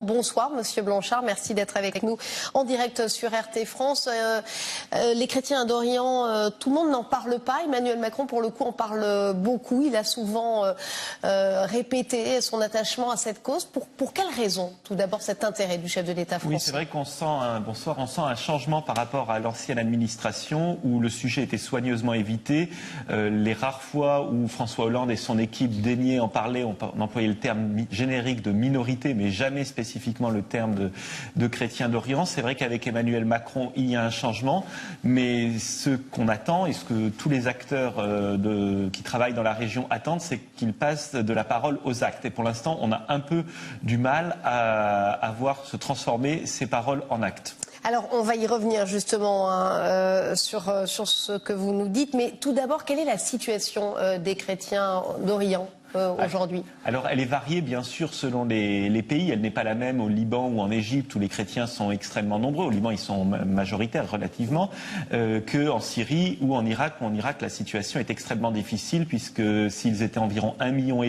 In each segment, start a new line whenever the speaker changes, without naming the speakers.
Bonsoir Monsieur Blanchard, merci d'être avec nous en direct sur RT France. Les chrétiens d'Orient, tout le monde n'en parle pas. Emmanuel Macron, pour le coup, en parle beaucoup. Il a souvent répété son attachement à cette cause. Pour quelle raison, tout d'abord, cet intérêt du chef de l'État français?
Oui, c'est vrai qu'on sent un changement par rapport à l'ancienne administration où le sujet était soigneusement évité. Les rares fois où François Hollande et son équipe daignaient en parler, on employait le terme générique de minorité, mais jamais spécifiquement le terme de chrétiens d'Orient. C'est vrai qu'avec Emmanuel Macron, il y a un changement, mais ce qu'on attend et ce que tous les acteurs qui travaillent dans la région attendent, c'est qu'il passe de la parole aux actes. Et pour l'instant, on a un peu du mal à voir se transformer ces paroles en actes.
Alors, on va y revenir justement sur ce que vous nous dites, mais tout d'abord, quelle est la situation des chrétiens d'Orient aujourd'hui?
Alors, elle est variée, bien sûr, selon les pays. Elle n'est pas la même au Liban ou en Égypte, où les chrétiens sont extrêmement nombreux. Au Liban, ils sont majoritaires, relativement, qu'en Syrie ou en Irak. En Irak, la situation est extrêmement difficile, puisque s'ils étaient environ 1,5 million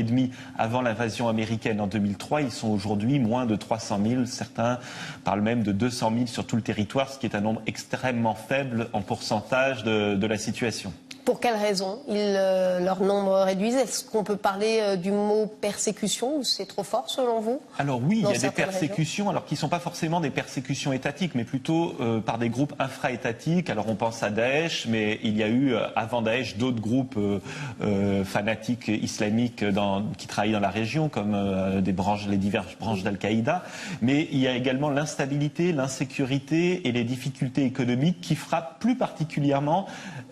avant l'invasion américaine en 2003, ils sont aujourd'hui moins de 300 000. Certains parlent même de 200 000 sur tout le territoire, ce qui est un nombre extrêmement faible en pourcentage de la situation.
Pour quelles raisons leur nombre réduit? Est-ce qu'on peut parler du mot persécution ou c'est trop fort selon vous?
Alors oui, il y a des persécutions, alors qui ne sont pas forcément des persécutions étatiques, mais plutôt par des groupes infra-étatiques. Alors on pense à Daesh, mais il y a eu avant Daesh d'autres groupes fanatiques islamiques qui travaillent dans la région, comme les diverses branches d'Al-Qaïda. Mais il y a également l'instabilité, l'insécurité et les difficultés économiques qui frappent plus particulièrement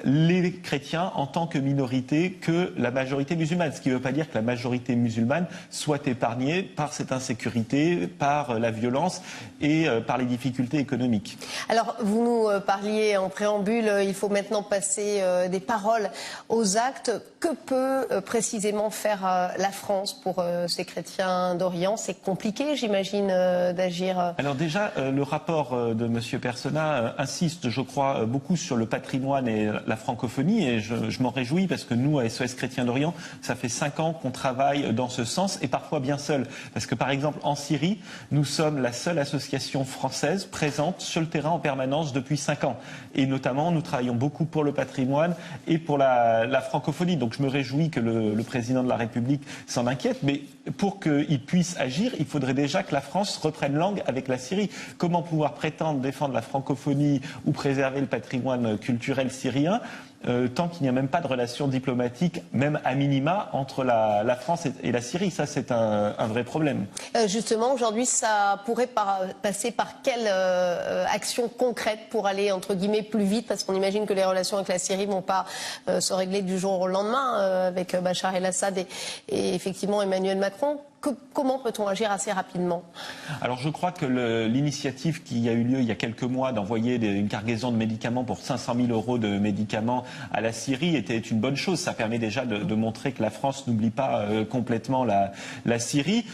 les chrétiens en tant que minorité que la majorité musulmane. Ce qui ne veut pas dire que la majorité musulmane soit épargnée par cette insécurité, par la violence et par les difficultés économiques.
Alors, vous nous parliez en préambule, il faut maintenant passer des paroles aux actes. Que peut précisément faire la France pour ces chrétiens d'Orient? C'est compliqué, j'imagine, d'agir.
Alors déjà, le rapport de M. Persona insiste, je crois, beaucoup sur le patrimoine et la francophonie, et je m'en réjouis parce que nous, à SOS Chrétiens d'Orient, ça fait 5 ans qu'on travaille dans ce sens, et parfois bien seul. Parce que par exemple, en Syrie, nous sommes la seule association française présente sur le terrain en permanence depuis 5 ans. Et notamment, nous travaillons beaucoup pour le patrimoine et pour la francophonie. Donc je me réjouis que le président de la République s'en inquiète, mais pour qu'il puisse agir, il faudrait déjà que la France reprenne langue avec la Syrie. Comment pouvoir prétendre défendre la francophonie ou préserver le patrimoine culturel syrien tant qu'il n'y a même pas de relation diplomatique, même à minima, entre la France et la Syrie? Ça, c'est un vrai problème.
Justement, aujourd'hui, ça pourrait passer par quelle action concrète pour aller, entre guillemets, plus vite? Parce qu'on imagine que les relations avec la Syrie ne vont pas se régler du jour au lendemain avec Bachar el-Assad et effectivement Emmanuel Macron. Comment peut-on agir assez rapidement?
Alors je crois que l'initiative qui a eu lieu il y a quelques mois d'envoyer une cargaison de médicaments pour 500 000 € de médicaments à la Syrie était une bonne chose. Ça permet déjà de montrer que la France n'oublie pas complètement la Syrie.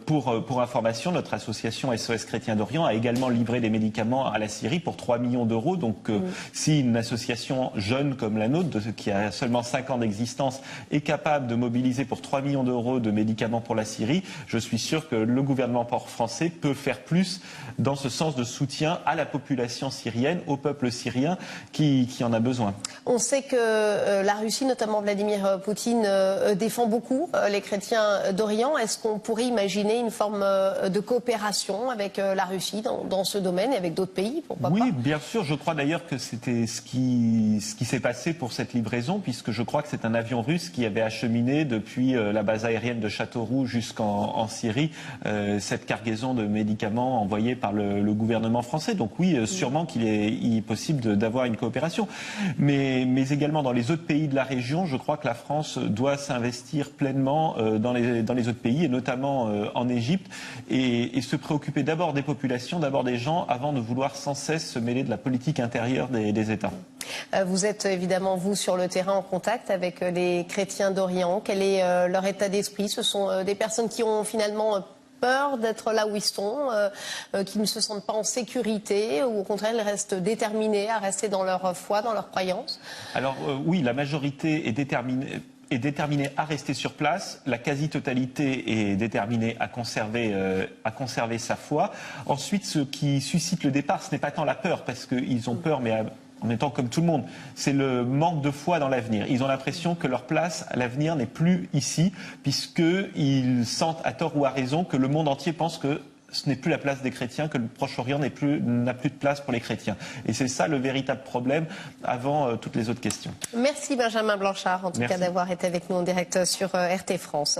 Pour information, notre association SOS Chrétiens d'Orient a également livré des médicaments à la Syrie pour 3 millions d'euros. Donc si une association jeune comme la nôtre, qui a seulement 5 ans d'existence, est capable de mobiliser pour 3 millions d'euros de médicaments pour la Syrie, je suis sûr que le gouvernement français peut faire plus dans ce sens de soutien à la population syrienne, au peuple syrien qui en a besoin.
On sait que la Russie, notamment Vladimir Poutine, défend beaucoup les chrétiens d'Orient. Est-ce qu'on pourrait imaginer une forme de coopération avec la Russie dans ce domaine et avec d'autres pays? Pourquoi
Oui,
pas?
bien sûr. Je crois d'ailleurs que c'était ce qui s'est passé pour cette livraison, puisque je crois que c'est un avion russe qui avait acheminé depuis la base aérienne de Châteauroux jusqu'en Syrie cette cargaison de médicaments envoyés par le gouvernement français. Donc oui, sûrement qu'il est possible d'avoir une coopération. Mais également dans les autres pays de la région, je crois que la France doit s'investir pleinement dans les autres pays, et notamment en Égypte, et se préoccuper d'abord des populations, d'abord des gens, avant de vouloir sans cesse se mêler de la politique intérieure des États.
Vous êtes évidemment, vous, sur le terrain en contact avec les chrétiens d'Orient. Quel est leur état d'esprit? Ce sont des personnes qui ont finalement peur d'être là où ils sont, qui ne se sentent pas en sécurité, ou au contraire, ils restent déterminés à rester dans leur foi, dans leur croyance?
Alors oui, la majorité est déterminée. est déterminée à rester sur place. La quasi-totalité est déterminée à conserver sa foi. Ensuite, ce qui suscite le départ, ce n'est pas tant la peur, parce qu'ils ont peur, mais en étant comme tout le monde, c'est le manque de foi dans l'avenir. Ils ont l'impression que leur place à l'avenir n'est plus ici, puisqu'ils sentent à tort ou à raison que le monde entier pense que ce n'est plus la place des chrétiens, que le Proche-Orient n'a plus de place pour les chrétiens. Et c'est ça le véritable problème avant toutes les autres questions.
Merci Benjamin Blanchard, en tout cas d'avoir été avec nous en direct sur RT France.